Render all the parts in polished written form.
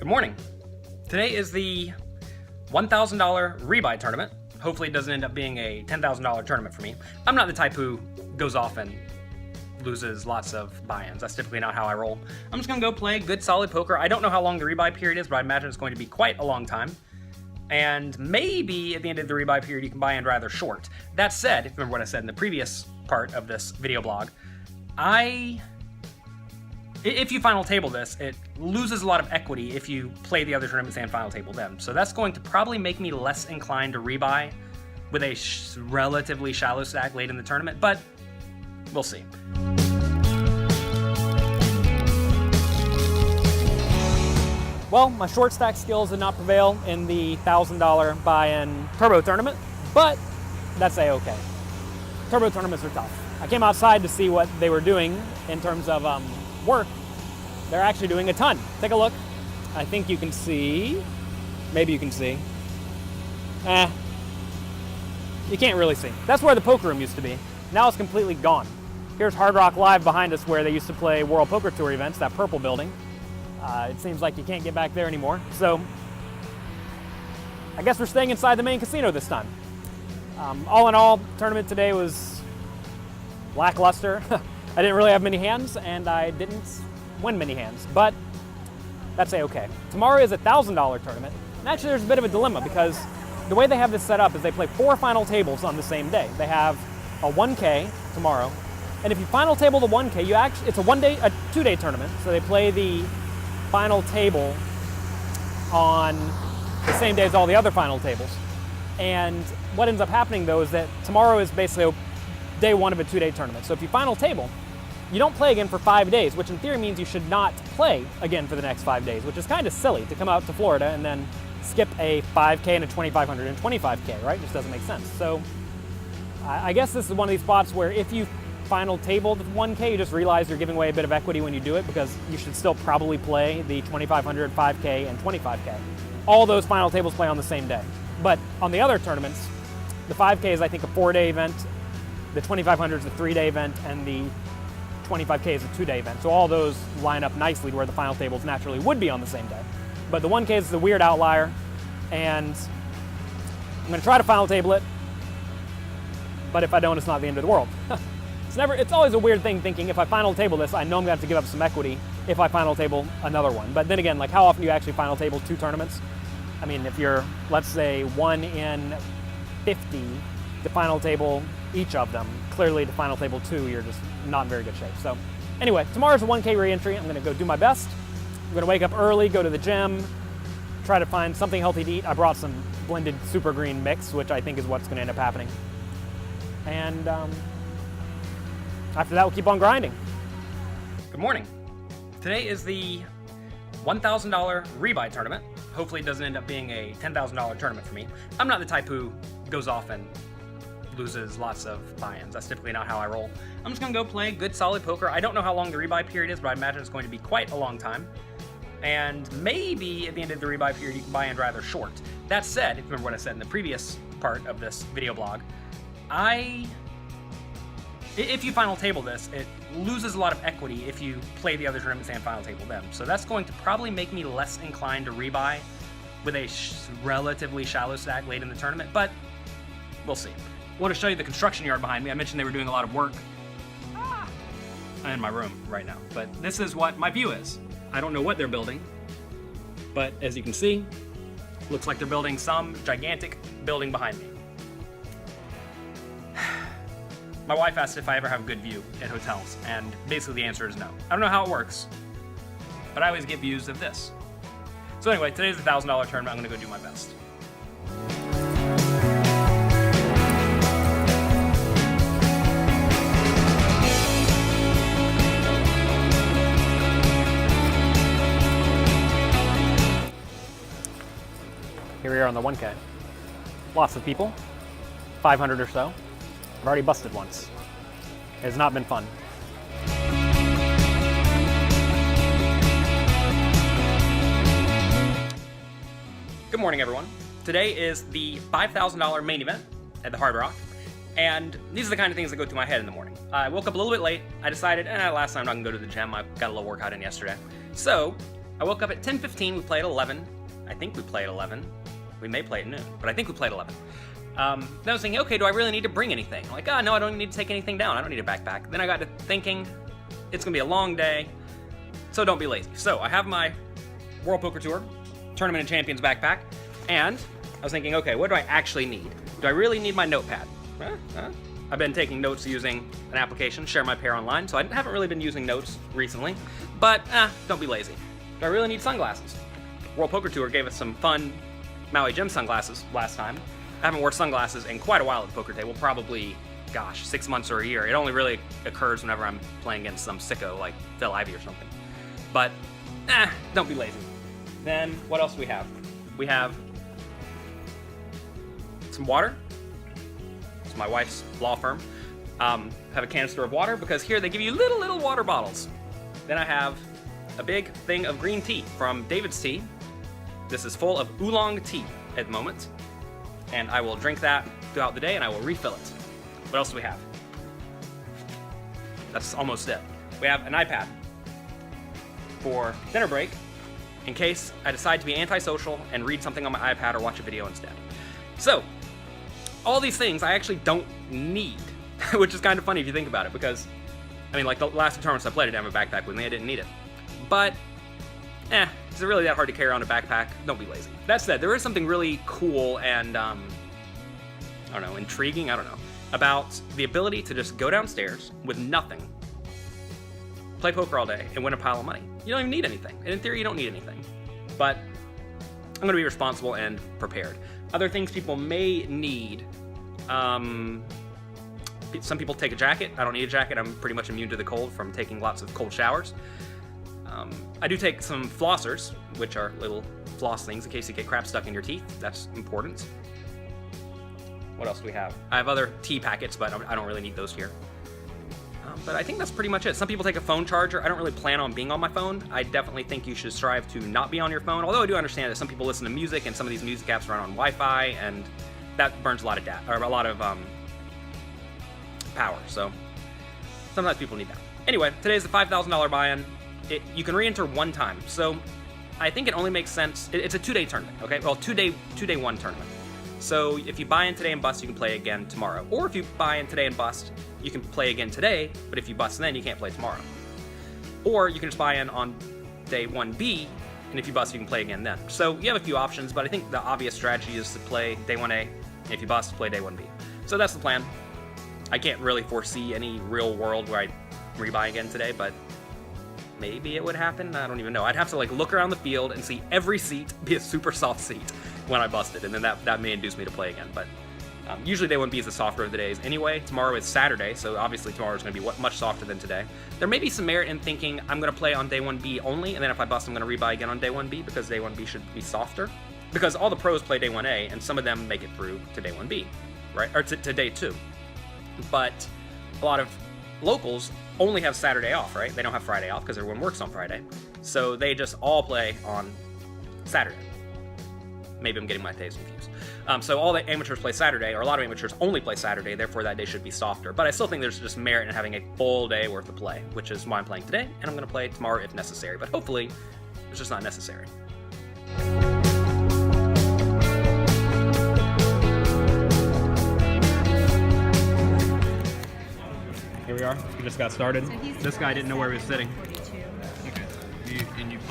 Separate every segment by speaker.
Speaker 1: Good morning. Today is the $1,000 rebuy tournament. Hopefully it doesn't end up being a $10,000 tournament for me. I'm not the type who goes off and loses lots of buy-ins. That's typically not how I roll. I'm just gonna go play good solid poker. I don't know how long the rebuy period is, but I imagine it's going to be quite a long time. And maybe at the end of the rebuy period, you can buy in rather short. That said, if you remember what I said in the previous part of this video blog, if you final table this, it loses a lot of equity if you play the other tournaments and final table them. So that's going to probably make me less inclined to rebuy with a relatively shallow stack late in the tournament, but we'll see. Well, my short stack skills did not prevail in the $1,000 buy-in turbo tournament, but that's a-okay. Turbo tournaments are tough. I came outside to see what they were doing in terms of work. They're actually doing a ton. Take a look. I think you can see. Maybe you can see. You can't really see. That's where the poker room used to be. Now it's completely gone. Here's Hard Rock Live behind us where they used to play World Poker Tour events, that purple building. It seems like you can't get back there anymore. So I guess we're staying inside the main casino this time. All in all, tournament today was lackluster. I didn't really have many hands, and I didn't win many hands, but that's a-okay. Tomorrow is a $1,000 tournament, and actually there's a bit of a dilemma because the way they have this set up is they play 4 final tables on the same day. They have a 1K tomorrow, and if you final table the 1K, it's a 2-day tournament, so they play the final table on the same day as all the other final tables. And what ends up happening though is that tomorrow is basically day 1 of a 2-day tournament. So if you final table, you don't play again for 5 days, which in theory means you should not play again for the next 5 days, which is kind of silly to come out to Florida and then skip a 5K and a 2,500 and 25K, right? It just doesn't make sense. So I guess this is one of these spots where if you final table the 1K, you just realize you're giving away a bit of equity when you do it because you should still probably play the 2,500, 5K, and 25K. All those final tables play on the same day. But on the other tournaments, the 5K is I think a 4-day event, the 2,500 is a 3-day event, and the 25K is a 2-day event. So all those line up nicely to where the final tables naturally would be on the same day. But the 1K is the weird outlier, and I'm gonna try to final table it, but if I don't, it's not the end of the world. It's always a weird thing thinking if I final table this, I know I'm gonna have to give up some equity if I final table another one. But then again, like how often do you actually final table 2 tournaments? I mean, if you're, let's say, 1 in 50 to final table each of them, clearly to final table 2, you're just not in very good shape. So anyway, tomorrow's a 1K re-entry. I'm gonna go do my best. I'm gonna wake up early, go to the gym, try to find something healthy to eat. I brought some blended super green mix, which I think is what's gonna end up happening. And after that, we'll keep on grinding. Good morning. Today is the $1,000 rebuy tournament. Hopefully it doesn't end up being a $10,000 tournament for me. I'm not the type who goes off and loses lots of buy-ins. That's typically not how I roll. I'm just gonna go play good solid poker. I don't know how long the rebuy period is, but I imagine it's going to be quite a long time. And maybe at the end of the rebuy period, you can buy in rather short. That said, if you remember what I said in the previous part of this video blog, if you final table this, it loses a lot of equity if you play the other tournaments and final table them. So that's going to probably make me less inclined to rebuy with a relatively shallow stack late in the tournament, but we'll see. I want to show you the construction yard behind me. I mentioned they were doing a lot of work. I'm in my room right now, but this is what my view is. I don't know what they're building, but as you can see, looks like they're building some gigantic building behind me. My wife asked if I ever have a good view at hotels, and basically the answer is no. I don't know how it works, but I always get views of this. So anyway, today's the $1,000 tournament. I'm gonna go do my best. Here we are on the 1K. Lots of people, 500 or so. I've already busted once. It has not been fun. Good morning, everyone. Today is the $5,000 main event at the Hard Rock, and these are the kind of things that go through my head in the morning. I woke up a little bit late. I decided, last time I'm not gonna go to the gym. I got a little workout in yesterday. So
Speaker 2: I woke up at 10:15, we played 11. I think we played 11. We may play at noon, but I think we played 11. Then I was thinking, okay, do I really need to bring anything? I'm like, oh, no, I don't need to take anything down. I don't need a backpack. Then I got to thinking, it's gonna be a long day, so don't be lazy. So I have my World Poker Tour Tournament of Champions backpack, and I was thinking, okay, what do I actually need? Do I really need my notepad? I've been taking notes using an application, Share My Pair Online, so I haven't really been using notes recently, but don't be lazy. Do I really need sunglasses? World Poker Tour gave us some fun Maui Jim sunglasses last time. I haven't worn sunglasses in quite a while at the poker table, probably, gosh, 6 months or a year. It only really occurs whenever I'm playing against some sicko like Phil Ivey or something. But, don't be lazy. Then, what else do we have? We have some water. It's my wife's law firm. Have a canister of water because here they give you little water bottles. Then I have a big thing of green tea from David's Tea. This is full of oolong tea at the moment. And I will drink that throughout the day and I will refill it. What else do we have? That's almost it. We have an iPad for dinner break in case I decide to be antisocial and read something on my iPad or watch a video instead. So, all these things I actually don't need, which is kind of funny if you think about it because, I mean, like the last two tournaments I played, I didn't have a backpack with me, I didn't need it. But, is it really that hard to carry around a backpack? Don't be lazy. That said, there is something really cool and, I don't know, intriguing, I don't know, about the ability to just go downstairs with nothing, play poker all day, and win a pile of money. You don't even need anything. And in theory, you don't need anything. But I'm gonna be responsible and prepared. Other things people may need, some people take a jacket. I don't need a jacket. I'm pretty much immune to the cold from taking lots of cold showers. I do take some flossers, which are little floss things in case you get crap stuck in your teeth. That's important. What else do we have? I have other tea packets, but I don't really need those here. But I think that's pretty much it. Some people take a phone charger. I don't really plan on being on my phone. I definitely think you should strive to not be on your phone, although I do understand that some people listen to music, and some of these music apps run on Wi-Fi, and that burns a lot of data, or a lot of power, so sometimes people need that. Anyway, today's the $5,000 buy-in. You can re-enter one time, so I think it only makes sense. It's a 2-day tournament, okay? Well, two-day one tournament. So if you buy in today and bust, you can play again tomorrow. Or if you buy in today and bust, you can play again today, but if you bust then, you can't play tomorrow. Or you can just buy in on day 1B, and if you bust, you can play again then. So you have a few options, but I think the obvious strategy is to play day 1A, and if you bust, play day 1B. So that's the plan. I can't really foresee any real world where I rebuy again today, but maybe it would happen. I don't even know. I'd have to like look around the field and see every seat be a super soft seat when I busted, and then that may induce me to play again. But usually day 1B is the softer of the days anyway. Tomorrow is Saturday, so obviously tomorrow is going to be much softer than today. There may be some merit in thinking I'm going to play on day 1B only, and then if I bust, I'm going to rebuy again on day 1B because day 1B should be softer. Because all the pros play day 1A, and some of them make it through to day 1B, right? Or to day 2. But a lot of locals only have Saturday off, right? They don't have Friday off because everyone works on Friday. So they just all play on Saturday. Maybe I'm getting my days confused. So all the amateurs play Saturday, or a lot of amateurs only play Saturday, therefore that day should be softer. But I still think there's just merit in having a full day worth of play, which is why I'm playing today, and I'm going to play tomorrow if necessary. But hopefully, it's just not necessary. Here we are. We just got started. So this guy didn't know where he was sitting.
Speaker 3: Okay.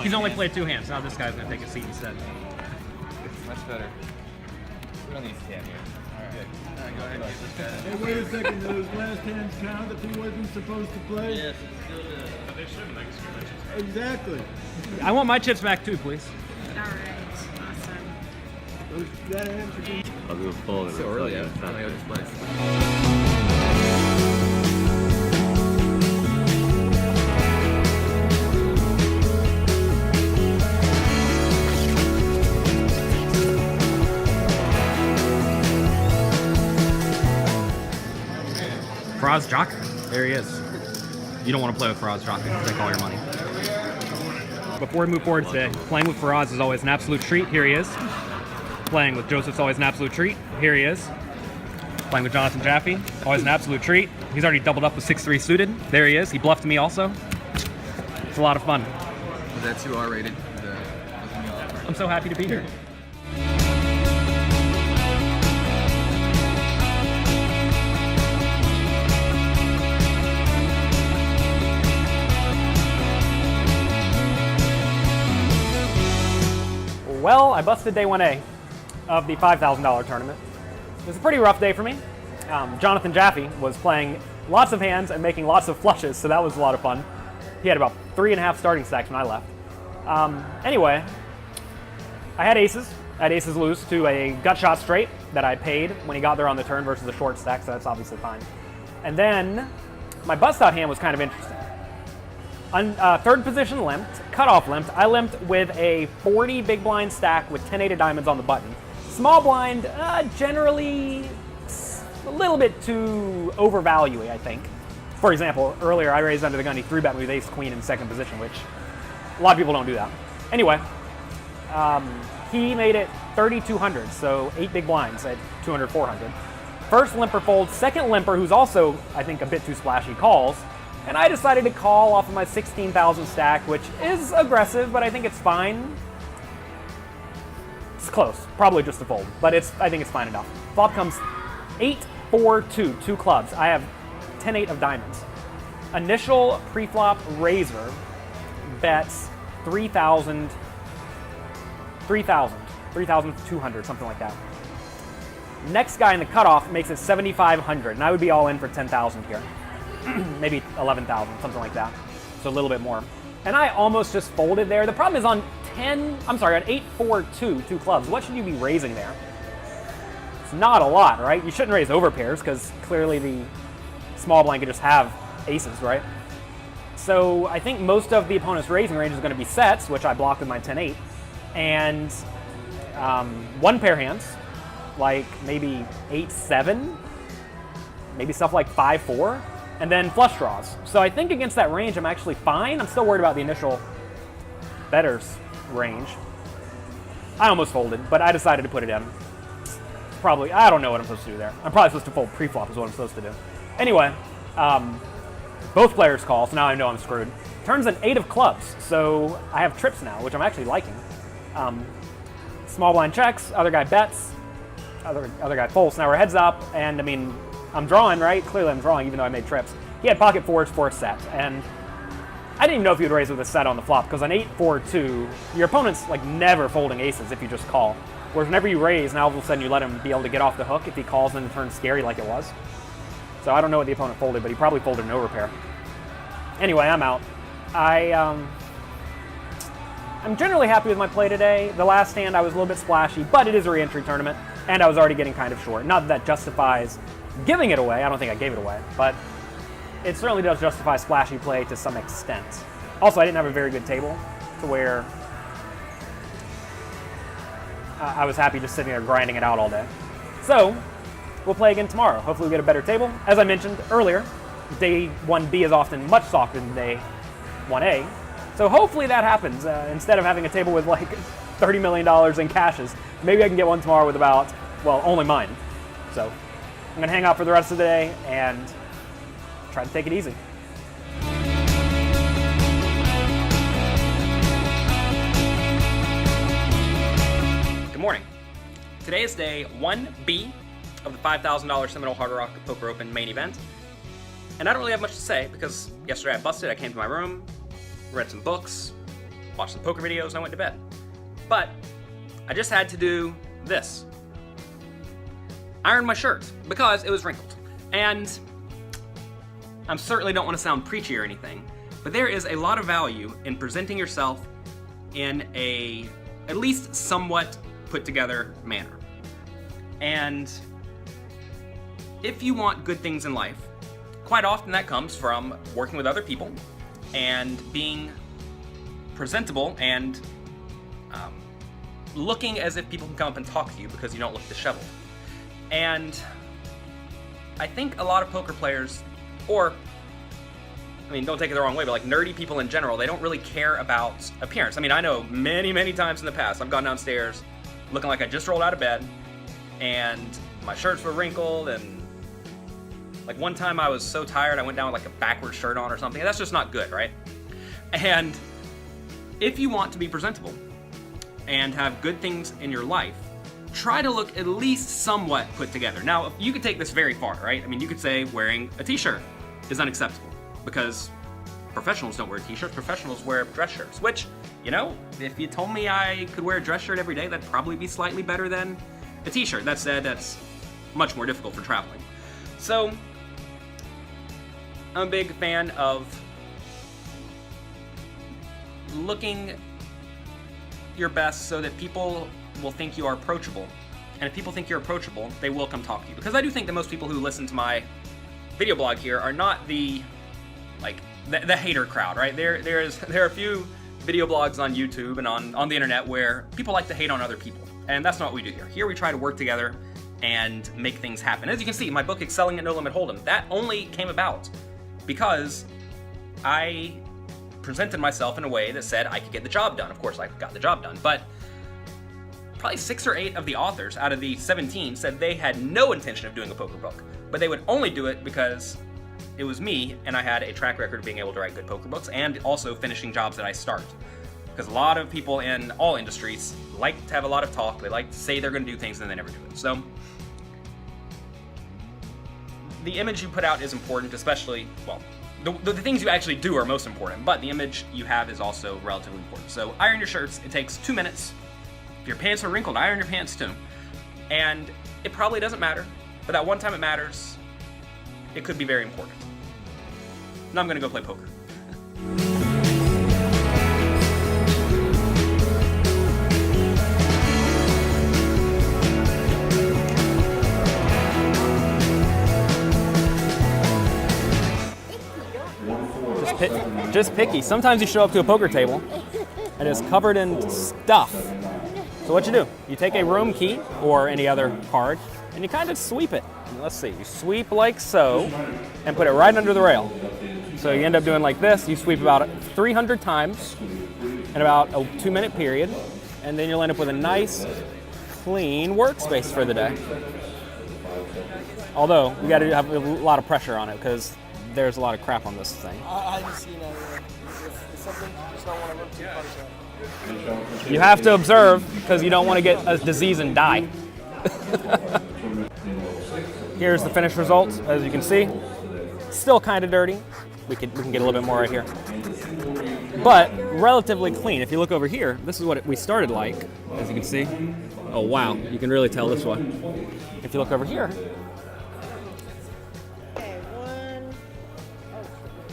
Speaker 2: He's only played 2 hands. Now this guy's going to take a seat instead.
Speaker 3: Much better. We don't need to stand here. Alright, good. Alright, go ahead.
Speaker 4: Hey, wait a second. Those last hands count if he wasn't supposed to play?
Speaker 3: Yes, it still does.
Speaker 4: But they shouldn't make a Exactly.
Speaker 1: I want my chips back too, please.
Speaker 5: Alright, awesome.
Speaker 4: That hand should be...
Speaker 3: I'll do a full. So early, yeah. I don't this place.
Speaker 1: Faraz Jock, there he is. You don't want to play with Faraz Jock, take all your money. Before we move forward today, playing with Faraz is always an absolute treat. Here he is. Playing with Joseph's always an absolute treat. Here he is. Playing with Jonathan Jaffe, always an absolute treat. He's already doubled up with 6-3 suited. There he is. He bluffed me also. It's a lot of fun.
Speaker 3: Was that too R-rated?
Speaker 2: I'm so happy to be here.
Speaker 1: Well, I busted day 1A of the $5,000 tournament. It was a pretty rough day for me. Jonathan Jaffe was playing lots of hands and making lots of flushes, so that was a lot of fun. He had about 3.5 starting stacks when I left. Anyway, I had aces. I had aces loose to a gut shot straight that I paid when he got there on the turn versus a short stack, so that's obviously fine. And my bust out hand was kind of interesting. Third position limped, cutoff limped. I limped with a 40 big blind stack with 10-8 of diamonds on the button. Small blind, generally a little bit too overvaluing, I think. For example, earlier I raised under the gun, he 3-bet me with ace queen in second position, which a lot of people don't do that. Anyway, he made it 3,200, so 8 big blinds at 200, 400. First limper folds, second limper, who's also, I think, a bit too splashy, calls. And I decided to call off of my 16,000 stack, which is aggressive, but I think it's fine. It's close, probably just a fold, but I think it's fine enough. Flop comes 8-4-2, 2 clubs. I have 10-8 of diamonds. Initial pre-flop raiser bets 3,000, 3,200, something like that. Next guy in the cutoff makes it 7,500, and I would be all in for 10,000 here. Maybe 11,000, something like that. So a little bit more. And I almost just folded there. The problem is on 8-4-2, 2 clubs, what should you be raising there? It's not a lot, right? You shouldn't raise over pairs because clearly the small blind could just have aces, right? So I think most of the opponent's raising range is going to be sets, which I blocked with my 10-8, and one pair hands, like maybe 8-7, maybe stuff like 5-4. And then flush draws. So I think against that range, I'm actually fine. I'm still worried about the initial better's range. I almost folded, but I decided to put it in. Probably, I don't know what I'm supposed to do there. I'm probably supposed to fold pre-flop is what I'm supposed to do. Anyway, both players call, so now I know I'm screwed. Turns an 8 of clubs, so I have trips now, which I'm actually liking. Small blind checks, other guy bets, other guy folds. Now we're heads up, and I mean, I'm drawing, right? Clearly I'm drawing, even though I made trips. He had pocket fours for a set, and I didn't even know if he would raise with a set on the flop, because on 8-4-2, your opponent's like never folding aces if you just call. Whereas whenever you raise, now all of a sudden you let him be able to get off the hook if he calls and it turns scary like it was. So I don't know what the opponent folded, but he probably folded an overpair. Anyway, I'm out. I'm generally happy with my play today. The last hand I was a little bit splashy, but it is a re-entry tournament, and I was already getting kind of short. Not that that justifies giving it away. I don't think I gave it away, but it certainly does justify splashy play to some extent. Also, I didn't have a very good table to where I was happy just sitting there grinding it out all day. So we'll play again tomorrow. Hopefully we'll get a better table. As I mentioned earlier, day 1B is often much softer than day 1A. So hopefully that happens. Instead of having a table with like $30 million in cashes, maybe I can get one tomorrow with about, well, only mine. So I'm going to hang out for the rest of the day and try to take it easy.
Speaker 2: Good morning. Today is day 1B of the $5,000 Seminole Hard Rock Poker Open main event. And I don't really have much to say because yesterday I busted, I came to my room, read some books, watched some poker videos, and I went to bed. But I just had to do this. Iron my shirt because it was wrinkled. And I certainly don't want to sound preachy or anything, but there is a lot of value in presenting yourself in a at least somewhat put together manner. And if you want good things in life, quite often that comes from working with other people and being presentable and looking as if people can come up and talk to you because you don't look disheveled. And I think a lot of poker players, or, I mean, don't take it the wrong way, but like nerdy people in general, they don't really care about appearance. I mean, I know many, many times in the past, I've gone downstairs looking like I just rolled out of bed and my shirts were wrinkled, and like one time I was so tired I went down with like a backward shirt on or something. That's just not good, right? And if you want to be presentable and have good things in your life, try to look at least somewhat put together. Now, you could take this very far, right? I mean, you could say wearing a t-shirt is unacceptable because professionals don't wear t-shirts, professionals wear dress shirts, which, you know, if you told me I could wear a dress shirt every day, that'd probably be slightly better than a t-shirt. That said, that's much more difficult for traveling. So, I'm a big fan of looking your best so that people will think you are approachable. And if people think you're approachable, they will come talk to you. Because I do think that most people who listen to my video blog here are not the hater crowd, right? There are a few video blogs on YouTube and on the internet where people like to hate on other people. And that's not what we do here. Here we try to work together and make things happen. As you can see, my book, Excelling at No Limit Hold'em, that only came about because I presented myself in a way that said I could get the job done. Of course, I got the job done, but probably 6 or 8 of the authors out of the 17 said they had no intention of doing a poker book, but they would only do it because it was me and I had a track record of being able to write good poker books and also finishing jobs that I start. Because a lot of people in all industries like to have a lot of talk, they like to say they're going to do things and they never do it. So the image you put out is important, especially, well, the things you actually do are most important, but the image you have is also relatively important. So iron your shirts, it takes 2 minutes. If your pants are wrinkled, iron your pants too. And it probably doesn't matter, but that one time it matters, it could be very important. Now I'm gonna go play poker.
Speaker 1: Just picky. Sometimes you show up to a poker table and it's covered in stuff. So what you do, you take a room key or any other card and you kind of sweep it. Let's see, you sweep like so and put it right under the rail. So you end up doing like this, you sweep about 300 times in about a 2-minute period, and then you'll end up with a nice, clean workspace for the day. Although, you gotta have a lot of pressure on it because there's a lot of crap on this thing.
Speaker 6: I just seen that. It's something you just don't want to rip too close at.
Speaker 1: You have to observe because you don't want to get a disease and die. Here's the finished result, as you can see. Still kind of dirty. We can get a little bit more right here. But relatively clean. If you look over here, this is what we started like, as you can see. Oh wow, you can really tell this one. If you look over here,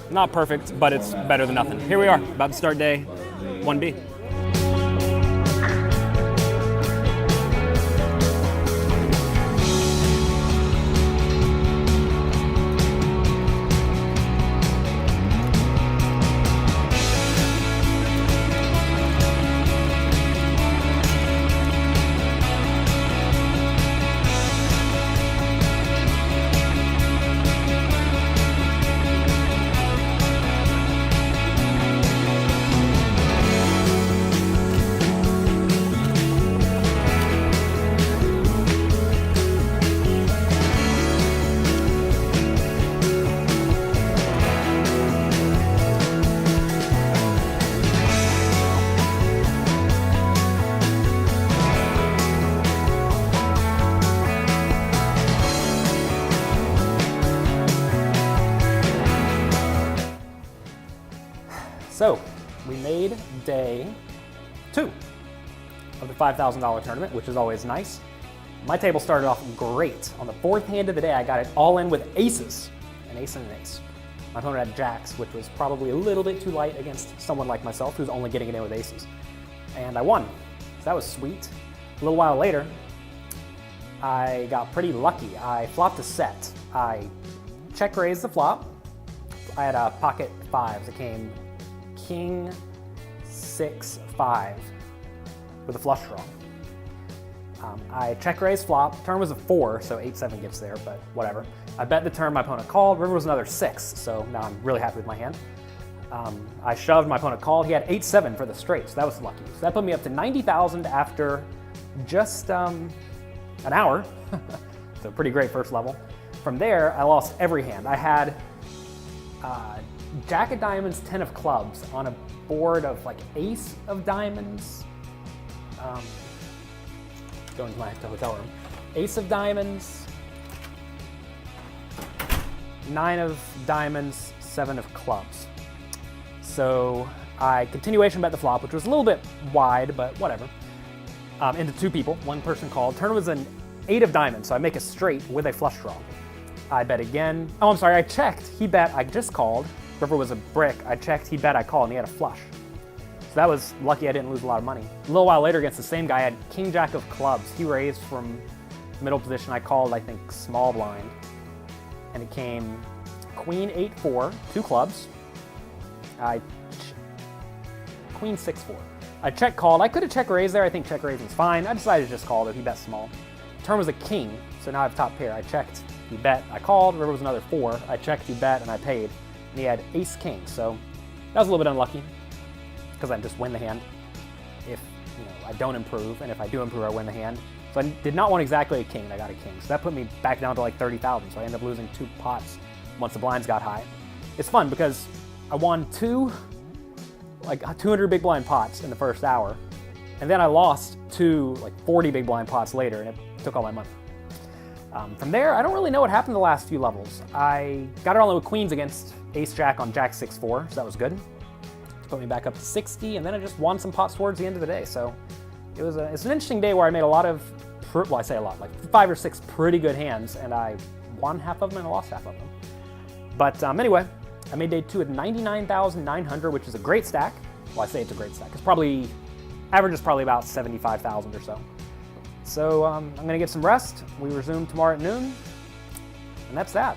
Speaker 1: not perfect, but it's better than nothing. Here we are, about to start day 1B. So, we made day 2 of the $5,000 tournament, which is always nice. My table started off great. On the 4th hand of the day, I got it all in with aces, an ace and an ace. My opponent had jacks, which was probably a little bit too light against someone like myself who's only getting it in with aces. And I won, so that was sweet. A little while later, I got pretty lucky. I flopped a set. I check raised the flop. I had a pocket fives. It came King 6-5 with a flush draw. I check raise flop. Turn was a 4, so 8-7 gets there, but whatever. I bet the turn my opponent called. River was another 6, so now I'm really happy with my hand. I shoved, my opponent called. He had 8-7 for the straight, so that was lucky. So that put me up to 90,000 after just an hour. So pretty great first level. From there, I lost every hand. I had Jack of diamonds, 10 of clubs on a board of like ace of diamonds, Going to my hotel room. Ace of diamonds, 9 of diamonds, 7 of clubs. So I continuation bet the flop, which was a little bit wide, but whatever, into 2 people. 1 person called. Turn was an 8 of diamonds, so I make a straight with a flush draw. I bet again. Oh, I'm sorry, I checked. He bet, I just called. River was a brick. I checked, he bet, I called, and he had a flush. So that was lucky I didn't lose a lot of money. A little while later against the same guy, I had king jack of clubs. He raised from middle position. I called, I think, small blind. And it came queen 8-4, 2 clubs. Queen 6-4. I check called. I could have check raised there. I think check raising's fine. I decided to just call it. He bet small. Turn was a king, so now I have top pair. I checked, he bet, I called. River was another 4. I checked, he bet, and I paid. And he had ace king, so that was a little bit unlucky because I just win the hand if I don't improve, and if I do improve, I win the hand. So I did not want exactly a king, and I got a king. So that put me back down to like 30,000. So I ended up losing 2 pots once the blinds got high. It's fun because I won 2 like 200 big blind pots in the first hour, and then I lost 2 like 40 big blind pots later, and it took all my money. From there, I don't really know what happened the last few levels. I got it all in with queens against ace jack on jack 6-4, so that was good. Put me back up to 60, and then I just won some pots towards the end of the day. So it's an interesting day where I made a lot of, well, I say a lot, like 5 or 6 pretty good hands, and I won half of them and I lost half of them. But anyway, I made day 2 at 99,900, which is a great stack. Well, I say it's a great stack. It's probably, average is probably about 75,000 or so. So I'm gonna get some rest. We resume tomorrow at noon, and that's that.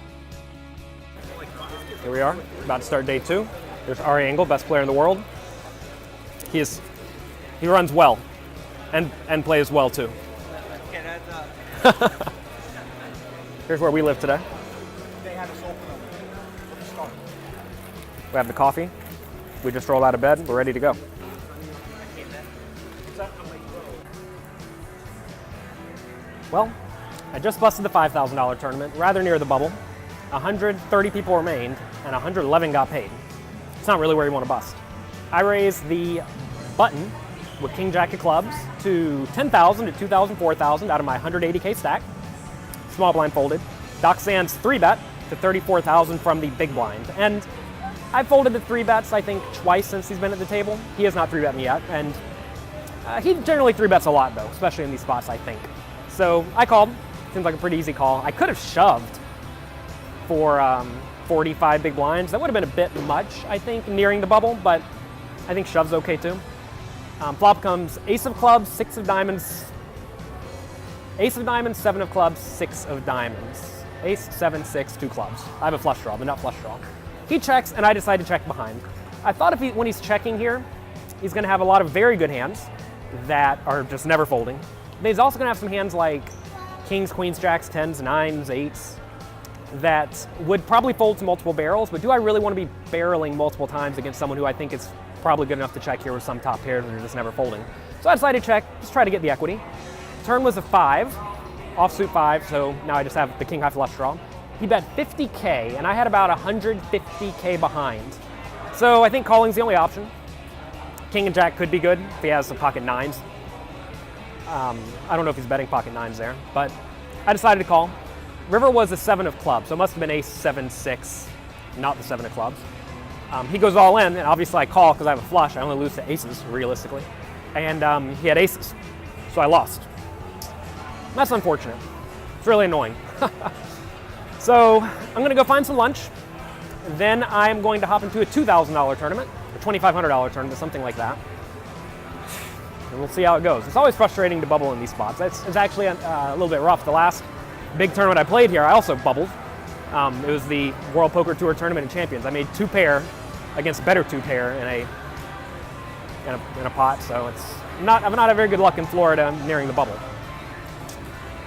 Speaker 1: Here we are, about to start day 2. There's Ari Engel, best player in the world. He runs well, and plays well too. Here's where we live today.
Speaker 6: They had us open at the start.
Speaker 1: We have the coffee. We just rolled out of bed. We're ready to go. Well, I just busted the $5,000 tournament, rather near the bubble. 130 people remained, and 111 got paid. It's not really where you want to bust. I raised the button with king jack of clubs to 10,000 to 2,000, 4,000 out of my 180K stack. Small blind folded. Doc Sands 3-bet to 34,000 from the big blind. And I've folded the 3-bets, I think, twice since he's been at the table. He has not 3-bet me yet, and he generally 3-bets a lot, though, especially in these spots, I think. So I called. Seems like a pretty easy call. I could have shoved for 45 big blinds. That would have been a bit much, I think, nearing the bubble, but I think shove's okay too. Flop comes ace of clubs, 6 of diamonds, ace of diamonds, 7 of clubs, 6 of diamonds. Ace, 7, 6, 2 clubs. I have a flush draw, but not flush draw. He checks, and I decide to check behind. I thought when he's checking here, he's gonna have a lot of very good hands that are just never folding. But he's also gonna have some hands like kings, queens, jacks, 10s, 9s, 8s, that would probably fold to multiple barrels, but do I really want to be barreling multiple times against someone who I think is probably good enough to check here with some top pairs that are just never folding? So I decided to check, just try to get the equity. Turn was a 5, offsuit 5, so now I just have the king high flush draw. He bet 50K, and I had about 150K behind. So I think calling's the only option. King and jack could be good if he has some pocket 9s. I don't know if he's betting pocket 9s there, but I decided to call. River was a 7 of clubs, so it must have been ace 7, 6, not the 7 of clubs. He goes all in, and obviously I call because I have a flush. I only lose to aces, realistically. And he had aces, so I lost. That's unfortunate. It's really annoying. So I'm going to go find some lunch. Then I'm going to hop into a $2,000 tournament, a $2,500 tournament, something like that. And we'll see how it goes. It's always frustrating to bubble in these spots. It's actually a little bit rough. The last big tournament I played here, I also bubbled. It was the World Poker Tour Tournament of Champions. I made 2-pair against better 2-pair in a pot, so I'm not having very good luck in Florida nearing the bubble.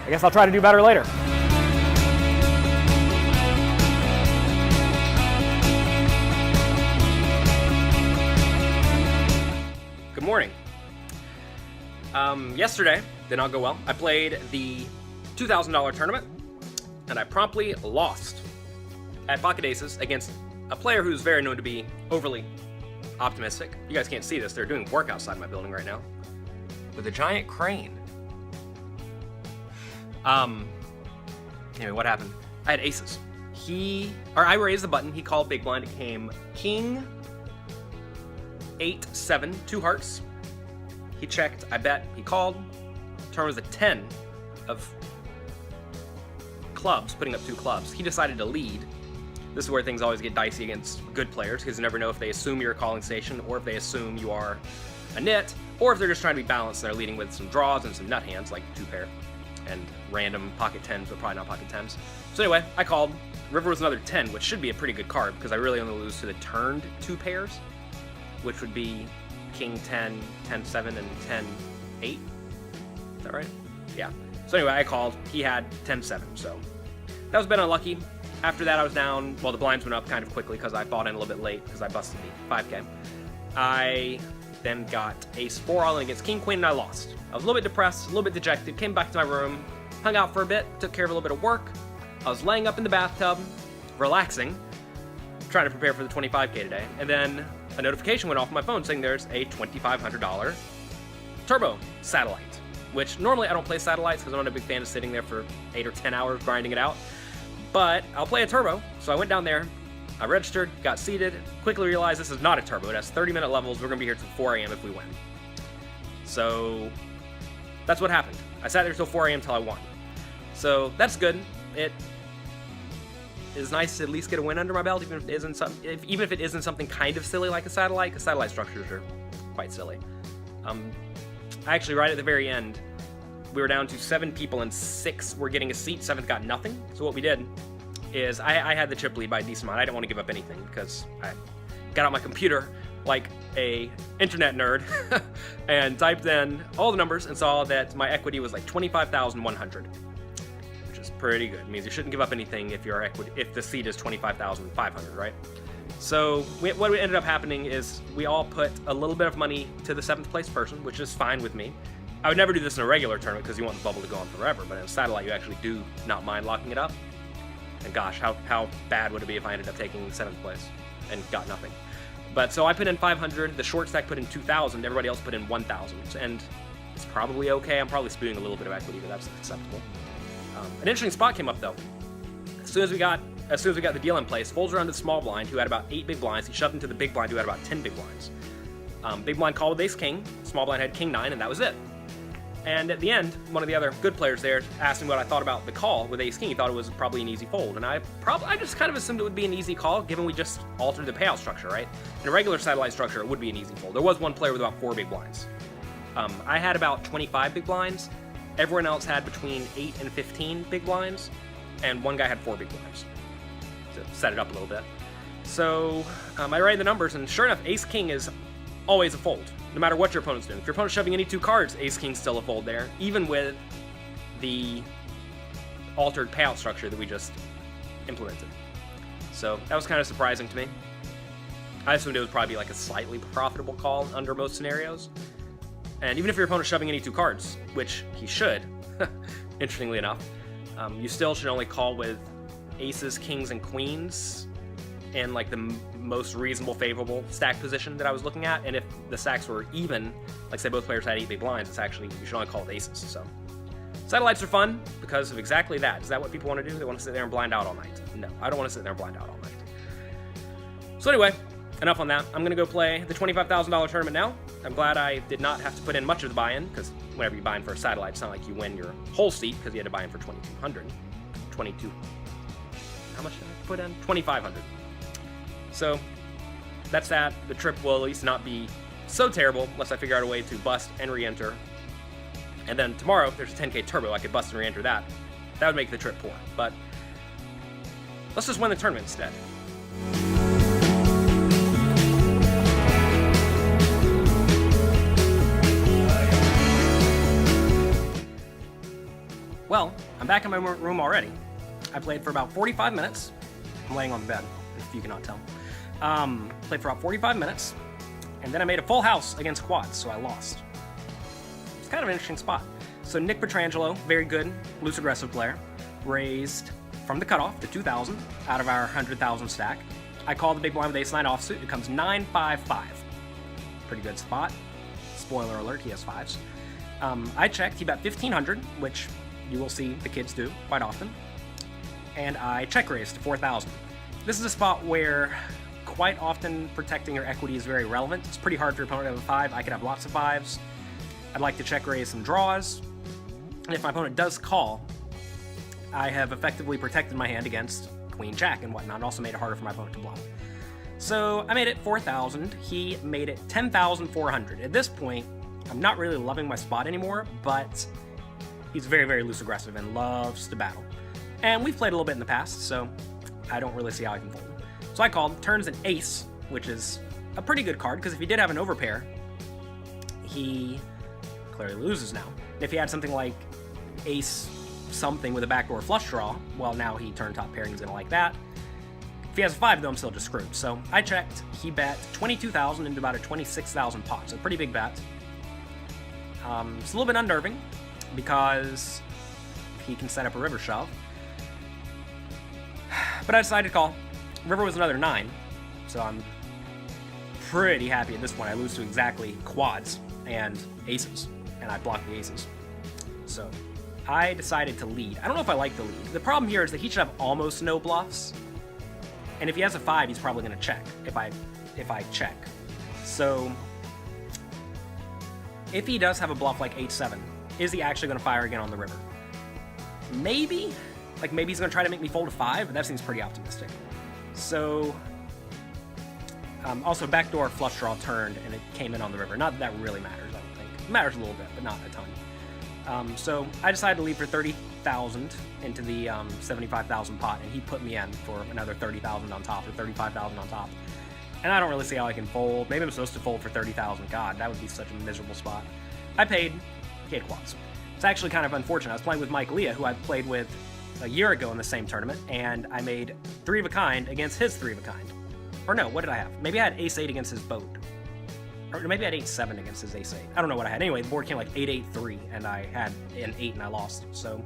Speaker 1: I guess I'll try to do better later.
Speaker 2: Good morning. Yesterday did not go well. I played the $2,000 tournament, and I promptly lost at pocket aces against a player who's very known to be overly optimistic. You guys can't see this. They're doing work outside my building right now. with a giant crane. Anyway, what happened? I had aces. I raised the button, he called big blind, it came king, 8, 7, 2 hearts. He checked, I bet, he called. Turn was a 10 of clubs, putting up 2 clubs. He decided to lead. This is where things always get dicey against good players, because you never know if they assume you're a calling station, or if they assume you are a nit, or if they're just trying to be balanced and they're leading with some draws and some nut hands, like 2 pair, and random pocket 10s, but probably not pocket 10s. So anyway, I called. River was another 10, which should be a pretty good card, because I really only lose to the turned 2 pairs, which would be king 10, 10, 7, and 10, 8. Is that right? Yeah. So anyway, I called. He had 10, 7, so that was a bit unlucky. After that, I was down. Well, the blinds went up kind of quickly because I bought in a little bit late because I busted the 5K. I then got ace 4 all in against king queen, and I lost. I was a little bit depressed, a little bit dejected, came back to my room, hung out for a bit, took care of a little bit of work. I was laying up in the bathtub, relaxing, trying to prepare for the 25K today, and then a notification went off on my phone saying there's a $2,500 turbo satellite, which normally I don't play satellites because I'm not a big fan of sitting there for 8 or 10 hours grinding it out, but I'll play a turbo. So I went down there, I registered, got seated, quickly realized this is not a turbo. It has 30-minute levels. We're going to be here till 4 a.m. if we win. So that's what happened. I sat there till 4 a.m. till I won. So that's good. It is nice to at least get a win under my belt, even if it isn't something kind of silly like a satellite, because satellite structures are quite silly. Actually, right at the very end, we were down to 7 people and 6 were getting a seat. 7th got nothing. So what we did is I had the chip lead by a decent amount. I didn't want to give up anything because I got out my computer like a internet nerd and typed in all the numbers and saw that my equity was like 25,100. Pretty good. It means you shouldn't give up anything if the seed is 25,500, right? So what ended up happening is we all put a little bit of money to the 7th place person, which is fine with me. I would never do this in a regular tournament because you want the bubble to go on forever, but in a satellite you actually do not mind locking it up. And gosh, how bad would it be if I ended up taking 7th place and got nothing? But so I put in 500, the short stack put in 2,000, everybody else put in 1,000, and it's probably okay. I'm probably spewing a little bit of equity, but that's acceptable. An interesting spot came up though. As soon as we got the deal in place, folds around to the small blind, who had about 8 big blinds. He shoved into the big blind, who had about 10 big blinds. Big blind called with ace king. Small blind had king 9, and that was it. And at the end, one of the other good players there asked me what I thought about the call with ace king. He thought it was probably an easy fold, and I just kind of assumed it would be an easy call, given we just altered the payout structure, right? In a regular satellite structure, it would be an easy fold. There was one player with about 4 big blinds. I had about 25 big blinds. Everyone else had between 8 and 15 big blinds, and one guy had 4 big blinds. To set it up a little bit. So I ran the numbers, and sure enough, ace king is always a fold, no matter what your opponent's doing. If your opponent's shoving any 2 cards, ace king's still a fold there, even with the altered payout structure that we just implemented. So that was kind of surprising to me. I assumed it would probably be like a slightly profitable call under most scenarios. And even if your opponent's shoving any 2 cards, which he should, interestingly enough, you still should only call with aces, kings, and queens in like the most reasonable, favorable stack position that I was looking at. And if the stacks were even, like say both players had 8 big blinds, it's actually, you should only call with aces. So satellites are fun because of exactly that. Is that what people want to do? They want to sit there and blind out all night. No, I don't want to sit there and blind out all night. So anyway, enough on that. I'm going to go play the $25,000 tournament now. I'm glad I did not have to put in much of the buy-in, because whenever you buy in for a satellite, it's not like you win your whole seat, because you had to buy in for 2,200. 22. How much did I put in? 2,500. So that's that. The trip will at least not be so terrible unless I figure out a way to bust and re-enter. And then tomorrow, if there's a 10K turbo, I could bust and re-enter that. That would make the trip poor. But let's just win the tournament instead. Well, I'm back in my room already. I played for about 45 minutes. I'm laying on the bed, if you cannot tell. Played for about 45 minutes, and then I made a full house against quads, so I lost. It's kind of an interesting spot. So Nick Petrangelo, very good, loose aggressive player, raised from the cutoff to 2,000 out of our 100,000 stack. I call the big blind with ace-9 offsuit. It comes 9-5-5. Pretty good spot. Spoiler alert, he has 5s. I checked, he bet 1,500, which you will see the kids do quite often, and I check raised to 4,000. This is a spot where quite often protecting your equity is very relevant. It's pretty hard for your opponent to have a 5. I could have lots of 5s. I'd like to check raise some draws, and if my opponent does call, I have effectively protected my hand against queen jack and whatnot. It also made it harder for my opponent to bluff. So I made it 4,000. He made it 10,400. At this point, I'm not really loving my spot anymore, but he's very, very loose aggressive and loves to battle. And we've played a little bit in the past, so I don't really see how I can fold him. So I called, turns an ace, which is a pretty good card, because if he did have an overpair, he clearly loses now. And if he had something like ace something with a backdoor flush draw, well, now he turned top pair and he's gonna like that. If he has a 5, though, I'm still just screwed. So I checked, he bet 22,000 into about a 26,000 pot, so a pretty big bet. It's a little bit unnerving, because he can set up a river shove. But I decided to call. River was another 9, so I'm pretty happy at this point. I lose to exactly quads and aces, and I block the aces. So I decided to lead. I don't know if I like the lead. The problem here is that he should have almost no bluffs, and if he has a 5, he's probably going to check if I check. So if he does have a bluff like H7, is he actually going to fire again on the river? Maybe. Like, maybe he's going to try to make me fold a 5, but that seems pretty optimistic. So, also backdoor flush draw turned, and it came in on the river. Not that that really matters, I don't think. It matters a little bit, but not a ton. So I decided to leave for 30,000 into the 75,000 pot, and he put me in for another 30,000 on top, or 35,000 on top. And I don't really see how I can fold. Maybe I'm supposed to fold for 30,000. God, that would be such a miserable spot. I paid quads. It's actually kind of unfortunate. I was playing with Mike Leah, who I played with a year ago in the same tournament, and I made 3 of a kind against his 3 of a kind. Or no, what did I have? Maybe I had ace-8 against his boat. Or maybe I had 8-7 against his ace-8. I don't know what I had. Anyway, the board came like 8-8-3, and I had an 8 and I lost. So,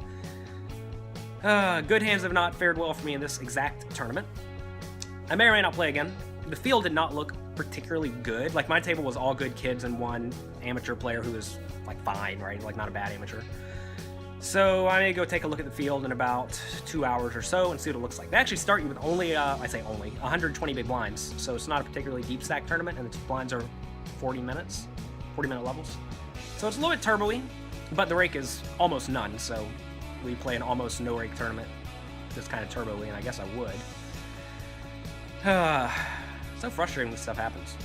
Speaker 2: good hands have not fared well for me in this exact tournament. I may or may not play again. The field did not look particularly good. Like, my table was all good kids and one amateur player who was, like, fine, right? Like, not a bad amateur. So I may go take a look at the field in about 2 hours or so and see what it looks like. They actually start you with only, 120 big blinds. So it's not a particularly deep stack tournament, and the blinds are 40-minute levels. So it's a little bit turbo-y, but the rake is almost none, so we play an almost no rake tournament. Just kind of turbo-y, and I guess I would. So frustrating when stuff happens.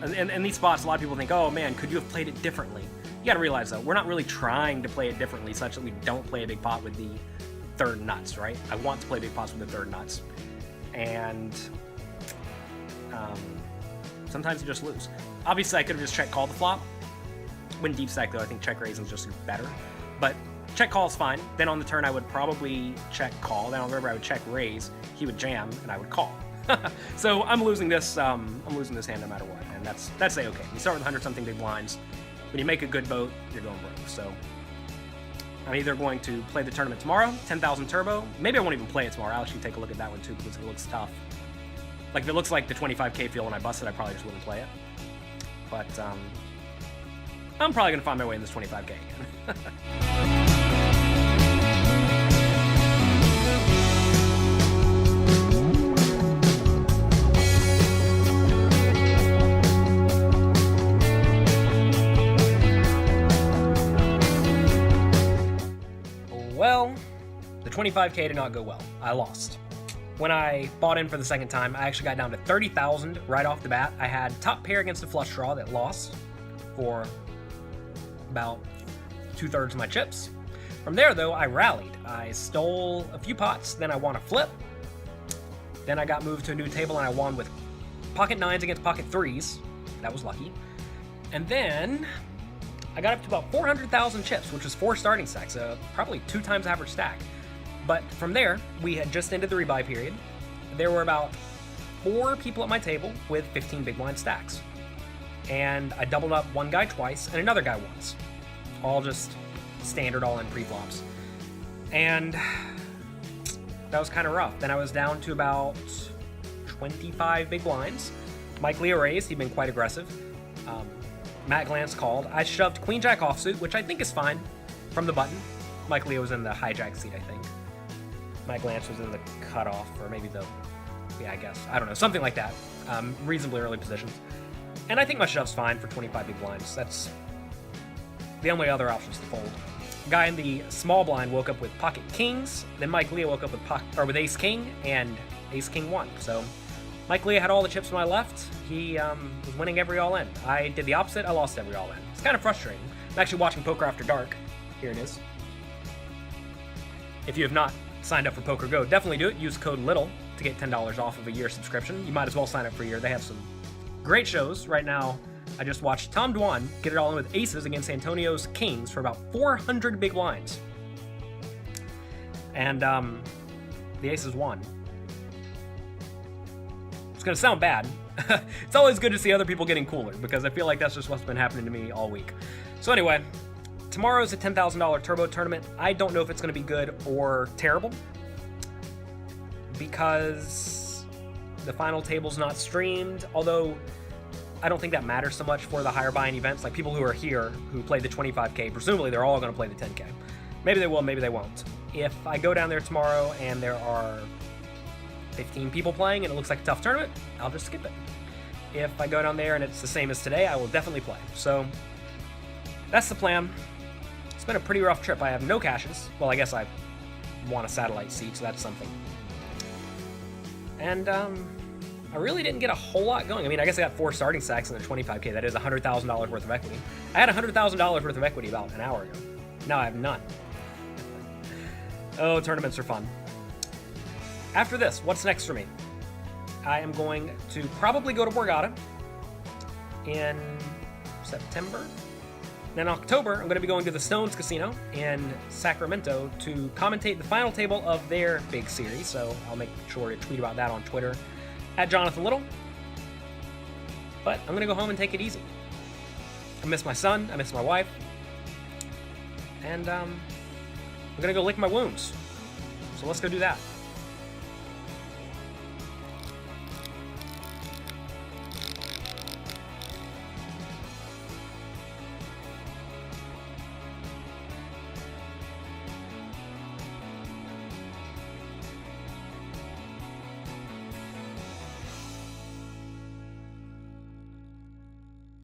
Speaker 2: And these spots, a lot of people think, oh man, could you have played it differently? You gotta realize though, we're not really trying to play it differently such that we don't play a big pot with the third nuts, right? I want to play big pots with the third nuts. And sometimes you just lose. Obviously I could have just check called the flop. When deep stack though, I think check raising is just better. But check call is fine. Then on the turn I would probably check call. Then on the river I would check raise. He would jam and I would call. So I'm losing this hand no matter what, and that's a-okay. You start with 100-something big blinds. When you make a good boat, you're going broke. So I'm either going to play the tournament tomorrow, 10,000 turbo. Maybe I won't even play it tomorrow. I'll actually take a look at that one too because it looks tough. Like if it looks like the 25K field when I busted, I probably just wouldn't play it. But I'm probably gonna find my way in this 25K again. Well, the 25K did not go well. I lost. When I bought in for the second time, I actually got down to 30,000 right off the bat. I had top pair against a flush draw that lost for about 2/3 of my chips. From there, though, I rallied. I stole a few pots, then I won a flip. Then I got moved to a new table and I won with pocket 9s against pocket 3s. That was lucky. And then I got up to about 400,000 chips, which was 4 starting stacks, probably 2 times average stack. But from there, we had just ended the rebuy period. There were about 4 people at my table with 15 big blind stacks. And I doubled up one guy twice and another guy once. All just standard all-in pre-flops. And that was kind of rough. Then I was down to about 25 big blinds. Mike Leah raised, he'd been quite aggressive. Matt Glantz called. I shoved Queen Jack offsuit, which I think is fine, from the button. Mike Leo was in the hijack seat, I think. Matt Glantz was in the cutoff, or maybe the, yeah, I guess. I don't know, something like that. Reasonably early positions. And I think my shove's fine for 25 big blinds. That's the only other options to fold. Guy in the small blind woke up with pocket kings. Then Mike Leo woke up with ace king and ace king one. So Mike Leo had all the chips to my left. He was winning every all in. I did the opposite. I lost every all in. It's kind of frustrating. I'm actually watching Poker After Dark. Here it is. If you have not signed up for Poker Go, definitely do it. Use code LITTLE to get $10 off of a year subscription. You might as well sign up for a year. They have some great shows right now. I just watched Tom Dwan get it all in with aces against Antonio's kings for about 400 big blinds. And the aces won. It's going to sound bad. It's always good to see other people getting cooler, because I feel like that's just what's been happening to me all week. So anyway, tomorrow's a $10,000 turbo tournament. I don't know if it's going to be good or terrible, because the final table's not streamed, although I don't think that matters so much for the higher buy-in events. Like, people who are here who play the 25K, presumably they're all going to play the 10K. Maybe they will, maybe they won't. If I go down there tomorrow and there are 15 people playing and it looks like a tough tournament, I'll just skip it. If I go down there and it's the same as today, I will definitely play. So that's the plan. It's been a pretty rough trip. I have no cashes. Well, I guess I want a satellite seat, so that's something. And I really didn't get a whole lot going. I mean, I guess I got 4 starting stacks in the 25K. That is $100,000 worth of equity. I had $100,000 worth of equity about an hour ago. Now I have none. Oh, tournaments are fun. After this, what's next for me? I am going to probably go to Borgata in September. Then in October, I'm going to be going to the Stones Casino in Sacramento to commentate the final table of their big series. So I'll make sure to tweet about that on Twitter at Jonathan Little. But I'm going to go home and take it easy. I miss my son. I miss my wife. And I'm going to go lick my wounds. So let's go do that.